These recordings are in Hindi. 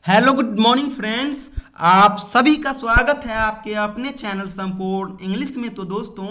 Hello good morning friends. आप सभी का स्वागत है आपके अपने चैनल संपूर्ण इंग्लिश में। तो दोस्तों,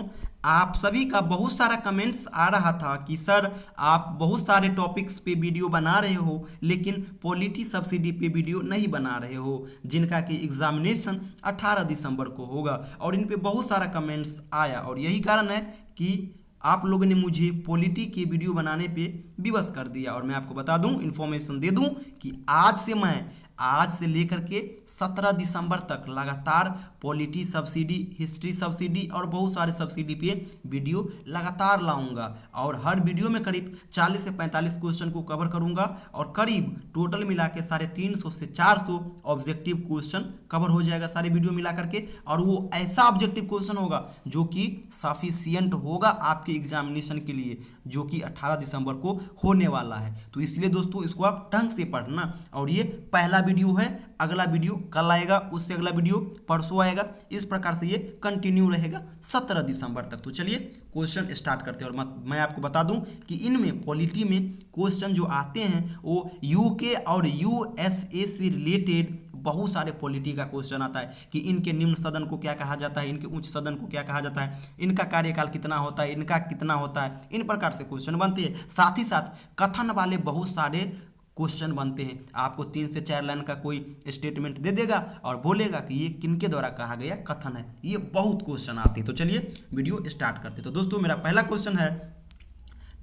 आप सभी का बहुत सारा कमेंट्स आ रहा था कि सर आप बहुत सारे टॉपिक्स पे वीडियो बना रहे हो लेकिन पॉलिटी सब्सिडी पे वीडियो नहीं बना रहे हो, जिनका कि एग्जामिनेशन 18 दिसंबर को होगा। और इन पे बहुत सारा कमेंट्स आया और यही कारण है कि आप लोगों ने मुझे पॉलिटी की वीडियो बनाने पे विवश कर दिया। और मैं आपको बता दूं, इन्फॉर्मेशन दे दूं कि आज से लेकर के 17 दिसंबर तक लगातार पॉलिटी सब्सिडी, हिस्ट्री सब्सिडी और बहुत सारे सब्सिडी पे वीडियो लगातार लाऊंगा। और हर वीडियो में करीब 40 से 45 क्वेश्चन को कवर करूंगा और करीब टोटल मिला के 350 से 400 ऑब्जेक्टिव क्वेश्चन कवर हो जाएगा सारे वीडियो मिला करके। और वो ऐसा ऑब्जेक्टिव क्वेश्चन होगा जो कि सफिशियंट होगा आपके एग्जामिनेशन के लिए, जो कि 18 दिसंबर को होने वाला है। तो इसलिए दोस्तों, इसको आप ढंग से पढ़ना। और ये पहला वीडियो है, अगला वीडियो कल आएगा, उससे अगला वीडियो परसों आएगा। इस प्रकार से ये कंटिन्यू रहेगा 17 दिसंबर तक। तो चलिए क्वेश्चन स्टार्ट करते हैं। और मैं आपको बता दूं कि इनमें पॉलिटी में क्वेश्चन जो आते हैं वो यूके और यूएसए से रिलेटेड बहुत सारे पॉलिटी का क्वेश्चन आता है कि इनके निम्न सदन को क्या कहा जाता है, इनके उच्च सदन को क्या कहा जाता है, इनका कार्यकाल कितना होता है, इनका कितना होता है। इन प्रकार से क्वेश्चन बनते हैं। साथ ही साथ कथन वाले बहुत सारे क्वेश्चन बनते हैं। आपको 3 से 4 लाइन का कोई स्टेटमेंट दे देगा और बोलेगा कि ये किनके द्वारा कहा गया कथन है। ये बहुत क्वेश्चन आते हैं। तो चलिए वीडियो स्टार्ट करते हैं। तो दोस्तों, मेरा पहला क्वेश्चन है,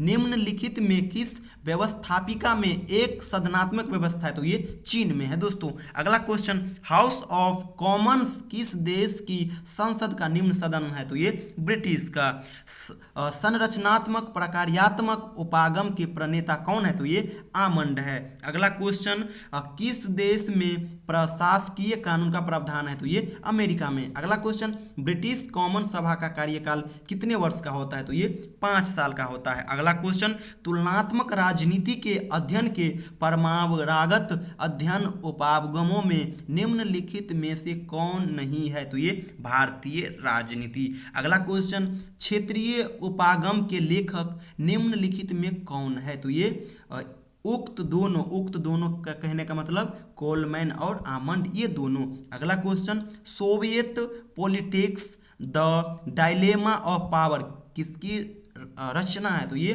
निम्नलिखित में किस व्यवस्थापिका में एक सदनात्मक व्यवस्था है? तो ये चीन में है दोस्तों। अगला क्वेश्चन, हाउस ऑफ कॉमन्स किस देश की संसद का निम्न सदन है? तो ये ब्रिटिश का। संरचनात्मक प्रकार्यात्मक उपागम के प्रणेता कौन है? तो ये आमंड है। अगला क्वेश्चन, किस देश में प्रशासकीय कानून का प्रावधान है? तो ये अमेरिका में। अगला क्वेश्चन, ब्रिटिश कॉमन सभा का कार्यकाल कितने वर्ष का होता है? तो ये 5 साल का होता है। अगला क्वेश्चन, तुलनात्मक राजनीति के अध्ययन के परंपरागत अध्ययन उपागमों में निम्नलिखित में से कौन नहीं है? तो ये भारतीय राजनीति। अगला क्वेश्चन, क्षेत्रीय उपागम के लेखक निम्नलिखित में कौन है? तो ये उक्त दोनों का कहने का मतलब कोलमैन और आमंड, ये दोनों। अगला question, Soviet politics the dilemma of power किसकी रचना है? तो ये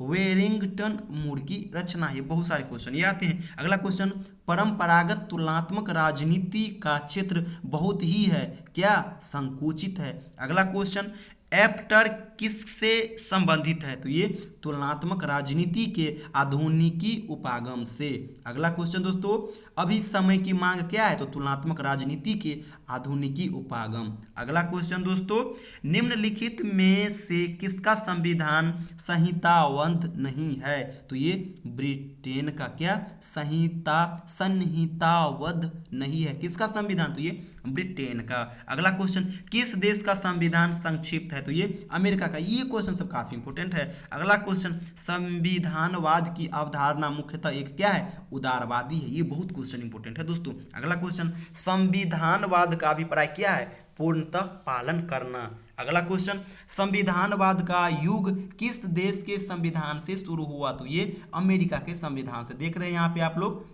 वेरिंगटन मूर की रचना है। बहुत सारे क्वेश्चन ये आते हैं। अगला क्वेश्चन, परंपरागत तुलनात्मक राजनीति का क्षेत्र बहुत ही है, क्या संकुचित है? अगला क्वेश्चन, एप्टर किससे संबंधित है? तो ये तुलनात्मक राजनीति के आधुनिकी उपागम से। अगला क्वेश्चन दोस्तों, अभी समय की मांग क्या है? तो तुलनात्मक राजनीति के आधुनिकी उपागम। अगला क्वेश्चन दोस्तों, निम्नलिखित में से किसका संविधान संहिताबद्ध नहीं है? तो ये ब्रिटेन का क्या संहिताबद्ध नहीं है। किसका संविधान? तो ये ब्रिटेन का। अगला क्वेश्चन, किस देश का संविधान संक्षिप्त है? तो ये अमेरिका का। ये क्वेश्चन सब काफी इंपॉर्टेंट है। अगला क्वेश्चन, संविधानवाद की अवधारणा मुख्यतः एक क्या है? उदारवादी है। ये बहुत क्वेश्चन इंपॉर्टेंट है दोस्तों। अगला क्वेश्चन, संविधानवाद का अभिप्राय क्या है? पूर्णतः पालन करना। अगला क्वेश्चन, संविधानवाद का युग किस देश के संविधान से शुरू हुआ? तो ये अमेरिका के संविधान से। देख रहे हैं यहाँ पे आप लोग,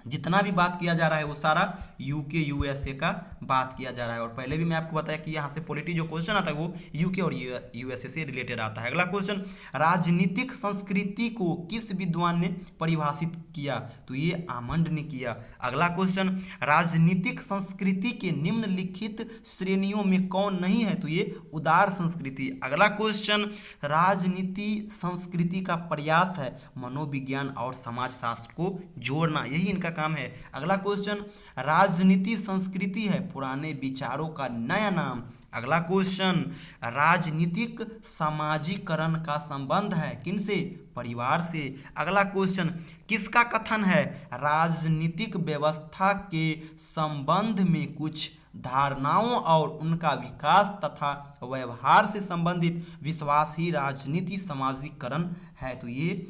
जितना भी बात किया जा रहा है वो सारा यूके यूएसए का बात किया जा रहा है। और पहले भी मैं आपको बताया कि यहाँ से पॉलिटी जो क्वेश्चन आता है वो यूके और यूएसए से रिलेटेड आता है। अगला क्वेश्चन, राजनीतिक संस्कृति को किस विद्वान ने परिभाषित किया? तो ये आमंड ने किया। अगला क्वेश्चन, राजनीतिक संस्कृति के निम्नलिखित श्रेणियों में कौन नहीं है? तो ये उदार संस्कृति। अगला क्वेश्चन, राजनीति संस्कृति का प्रयास है मनोविज्ञान और समाजशास्त्र को जोड़ना, यही इनका काम है। अगला क्वेश्चन, राजनीति संस्कृति है पुराने विचारों का नया नाम। अगला क्वेश्चन, राजनीतिक सामाजिकरण का संबंध है किनसे? परिवार से। अगला क्वेश्चन, किसका कथन है? राजनीतिक व्यवस्था के संबंध में कुछ धारणाओं और उनका विकास तथा व्यवहार से संबंधित विश्वास ही राजनीति सामाजिकरण है। तो ये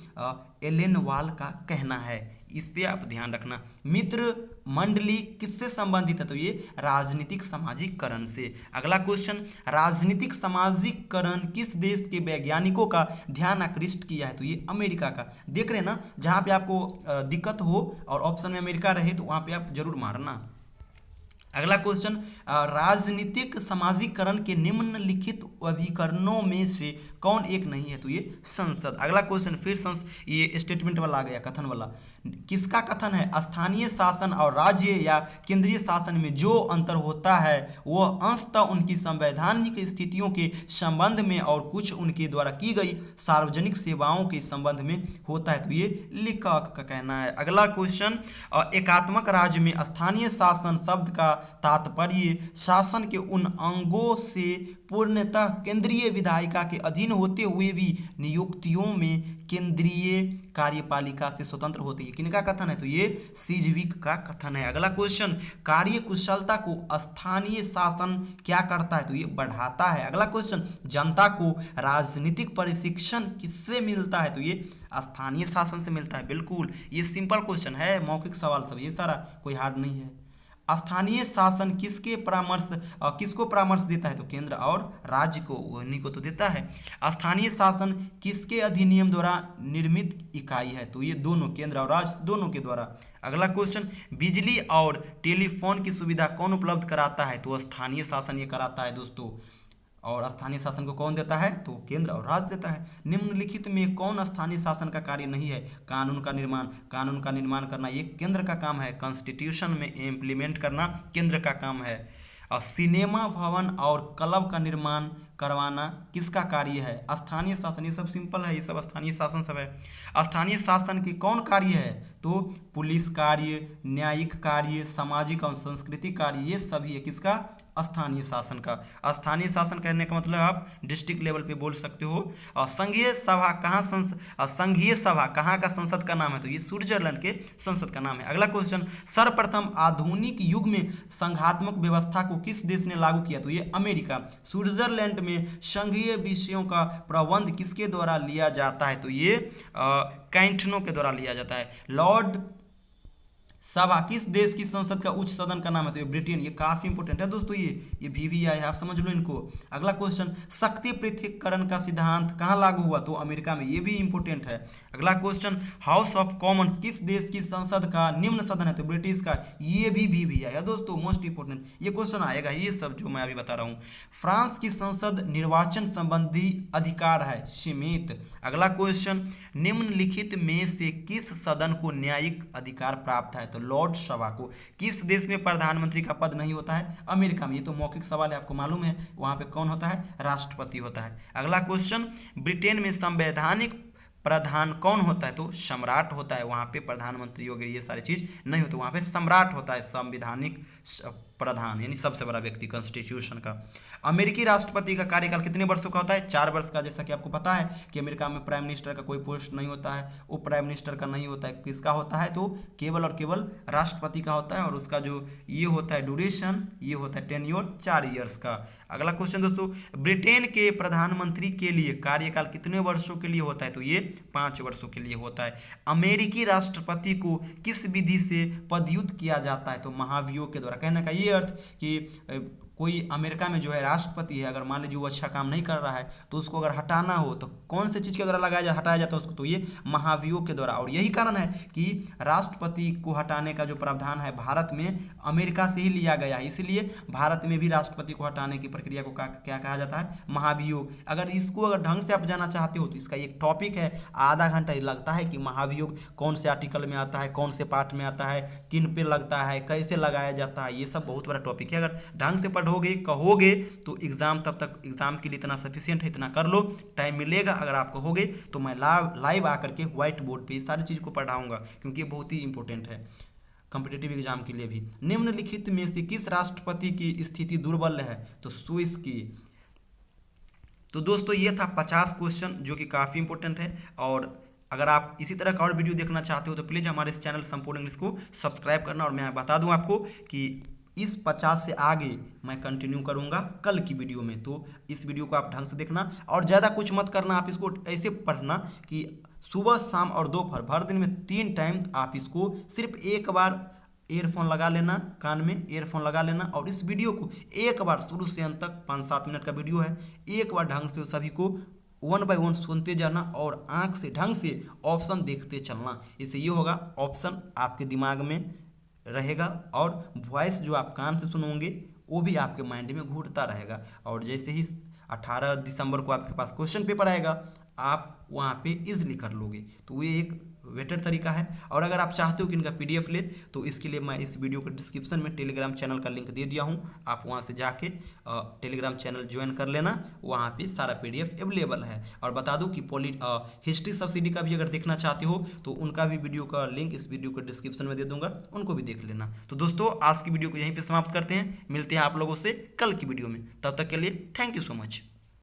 एलेन वाल का कहना है। इस पे आप ध्यान रखना। मित्र मंडली किससे संबंधित है? तो ये राजनीतिक सामाजिककरण से। अगला क्वेश्चन, राजनीतिक सामाजिककरण किस देश के वैज्ञानिकों का ध्यान आकृष्ट किया है? तो ये अमेरिका का। देख रहे हैं ना, जहाँ पे आपको दिक्कत हो और ऑप्शन में अमेरिका रहे तो वहाँ पे आप जरूर मारना। अगला क्वेश्चन, राजनीतिक सामाजिककरण के निम्नलिखित अभिकरणों में से कौन एक नहीं है? तो ये संसद। अगला क्वेश्चन फिर ये स्टेटमेंट वाला आ गया, कथन वाला। किसका कथन है? स्थानीय शासन और राज्य या केंद्रीय शासन में जो अंतर होता है वह अंशतः उनकी संवैधानिक स्थितियों के संबंध में और कुछ उनके द्वारा की गई सार्वजनिक सेवाओं के संबंध में होता है। तो ये लेखक का कहना है। अगला क्वेश्चन, एकात्मक राज्य में स्थानीय शासन शब्द का तात्पर्य शासन के उन अंगों से पूर्णतः केंद्रीय विधायिका के अधीन होते हुए भी नियुक्तियों में केंद्रीय कार्यपालिका से स्वतंत्र होती है। किनका कथन है? तो ये सिजविक का कथन है। अगला क्वेश्चन, कार्य कुशलता को स्थानीय शासन क्या करता है? तो ये बढ़ाता है। अगला क्वेश्चन, जनता को राजनीतिक प्रशिक्षण किससे मिलता है? तो ये स्थानीय शासन से मिलता है। बिल्कुल, ये सिंपल क्वेश्चन है, मौखिक सवाल सब, ये सारा कोई हार्ड नहीं है। स्थानीय शासन किसको परामर्श देता है? तो केंद्र और राज्य को, उन्हीं को तो देता है। स्थानीय शासन किसके अधिनियम द्वारा निर्मित इकाई है? तो ये दोनों, केंद्र और राज्य दोनों के द्वारा। अगला क्वेश्चन, बिजली और टेलीफोन की सुविधा कौन उपलब्ध कराता है? तो स्थानीय शासन ये कराता है दोस्तों। और स्थानीय शासन को कौन देता है? तो केंद्र और राज्य देता है। निम्नलिखित में कौन स्थानीय शासन का कार्य नहीं है? कानून का निर्माण। कानून का निर्माण करना ये केंद्र का काम है। कॉन्स्टिट्यूशन में इम्प्लीमेंट करना केंद्र का काम है। और सिनेमा भवन और क्लब का निर्माण करवाना किसका कार्य है? स्थानीय शासन। ये सब सिंपल है, ये सब स्थानीय शासन सब है। स्थानीय शासन के कौन कार्य है? तो पुलिस कार्य, न्यायिक कार्य, सामाजिक और सांस्कृतिक कार्य, ये सभी है किसका? स्थानीय शासन का। स्थानीय शासन कहने का मतलब आप डिस्ट्रिक्ट लेवल पे बोल सकते हो। और संघीय सभा कहाँ का संसद का नाम है? तो ये स्विट्जरलैंड के संसद का नाम है। अगला क्वेश्चन, सर्वप्रथम आधुनिक युग में संघात्मक व्यवस्था को किस देश ने लागू किया? तो ये अमेरिका। स्विट्जरलैंड में संघीय विषयों का प्रबंध किसके द्वारा लिया जाता है? तो ये कैंटनो के द्वारा लिया जाता है। लॉर्ड सभा किस देश की संसद का उच्च सदन का नाम है? तो ये ब्रिटेन। ये काफी इंपॉर्टेंट है दोस्तों, ये VVI है, आप समझ लो इनको। अगला क्वेश्चन, शक्ति पृथक्करण का सिद्धांत कहाँ लागू हुआ? तो अमेरिका में, ये भी इंपॉर्टेंट है। अगला क्वेश्चन, हाउस ऑफ कॉमन्स किस देश की संसद का निम्न सदन है? तो ब्रिटिश का। ये भी VVI है दोस्तों, मोस्ट इंपोर्टेंट ये क्वेश्चन आएगा, ये सब जो मैं अभी बता रहा हूँ। फ्रांस की संसद निर्वाचन संबंधी अधिकार है सीमित। अगला क्वेश्चन, निम्नलिखित में से किस सदन को न्यायिक अधिकार प्राप्त है? तो लॉर्ड सभा को। किस देश में प्रधानमंत्री का पद नहीं होता है? अमेरिका में। ये तो मौखिक सवाल है, आपको मालूम है। वहां पे कौन होता है? राष्ट्रपति होता है। अगला क्वेश्चन, ब्रिटेन में संवैधानिक प्रधान कौन होता है? तो सम्राट होता है। वहां पे प्रधानमंत्री वगैरह ये सारी चीज नहीं होती, वहां पे सम्राट होता है, संवैधानिक प्रधान, यानी सबसे बड़ा व्यक्ति कॉन्स्टिट्यूशन का। अमेरिकी राष्ट्रपति का कार्यकाल कितने वर्षों का होता है? 4 वर्ष का। जैसा कि आपको पता है कि अमेरिका में प्राइम मिनिस्टर का कोई पोस्ट नहीं होता है, उप प्राइम मिनिस्टर का नहीं होता है। किसका होता है? तो केवल और केवल राष्ट्रपति का होता है। और उसका जो ये होता है ड्यूरेशन, ये होता है टेन्योर 4 ईयर्स का। अगला क्वेश्चन दोस्तों, ब्रिटेन के प्रधानमंत्री के लिए कार्यकाल कितने वर्षों के लिए होता है? तो ये 5 वर्षों के लिए होता है। अमेरिकी राष्ट्रपति को किस विधि से पदच्युत किया जाता है? तो महाभियोग के द्वारा। कहने का ये अर्थ कि कोई अमेरिका में जो है राष्ट्रपति है, अगर मान लीजिए वो अच्छा काम नहीं कर रहा है तो उसको अगर हटाना हो तो कौन से चीज़ के द्वारा हटाया जाता है उसको? तो ये महाभियोग के द्वारा। और यही कारण है कि राष्ट्रपति को हटाने का जो प्रावधान है भारत में अमेरिका से ही लिया गया है। इसलिए भारत में भी राष्ट्रपति को हटाने की प्रक्रिया को क्या कहा जाता है? महाभियोग। अगर ढंग से आप जानना चाहते हो तो इसका एक टॉपिक है, आधा घंटा लगता है कि महाभियोग कौन से आर्टिकल में आता है, कौन से पार्ट में आता है, किन पे लगता है, कैसे लगाया जाता है, ये सब बहुत बड़ा टॉपिक है। अगर ढंग से पढ़ोगे कहोगे तो तब तक एग्जाम के लिए इतना सफिशिएंट है, इतना कर लो, टाइम मिलेगा अगर आप कहोगे तो मैं लाइव आकर के व्हाइट बोर्ड पे सारी चीज़ को पढ़ाऊंगा, क्योंकि ये बहुत ही इंपॉर्टेंट है कॉम्पिटिटिव एग्जाम के लिए भी। निम्नलिखित में से किस राष्ट्रपति की स्थिति दुर्बल है? तो स्विस की। तो दोस्तों ये था 50 क्वेश्चन जो कि काफ़ी इंपॉर्टेंट है। और अगर आप इसी तरह का और वीडियो देखना चाहते हो तो प्लीज़ हमारे इस चैनल संपूर्ण इंग्लिश को सब्सक्राइब करना। और मैं बता दूं आपको कि इस 50 से आगे मैं कंटिन्यू करूंगा कल की वीडियो में। तो इस वीडियो को आप ढंग से देखना और ज़्यादा कुछ मत करना, आप इसको ऐसे पढ़ना कि सुबह शाम और दोपहर भर दिन में 3 टाइम आप इसको सिर्फ एक बार ईयरफोन लगा लेना, कान में ईयरफोन लगा लेना और इस वीडियो को एक बार शुरू से अंत तक 5-7 मिनट का वीडियो है, एक बार ढंग से सभी को 1 बाय 1 सुनते जाना और आंख से ढंग से ऑप्शन देखते चलना। इससे ये होगा ऑप्शन आपके दिमाग में रहेगा और वॉइस जो आप कान से सुनोगे वो भी आपके माइंड में घूरता रहेगा। और जैसे ही 18 दिसंबर को आपके पास क्वेश्चन पेपर आएगा आप वहाँ पे इजीली कर लोगे। तो ये एक बेटर तरीका है। और अगर आप चाहते हो कि इनका पीडीएफ ले तो इसके लिए मैं इस वीडियो के डिस्क्रिप्शन में टेलीग्राम चैनल का लिंक दे दिया हूँ, आप वहाँ से जाके टेलीग्राम चैनल ज्वाइन कर लेना, वहाँ पे सारा पीडीएफ अवेलेबल है। और बता दूँ कि हिस्ट्री सब्सिडी का भी अगर देखना चाहते हो तो उनका भी वीडियो का लिंक इस वीडियो के डिस्क्रिप्शन में दे दूंगा, उनको भी देख लेना। तो दोस्तों आज की वीडियो को यहीं पर समाप्त करते हैं, मिलते हैं आप लोगों से कल की वीडियो में, तब तक के लिए थैंक यू सो मच।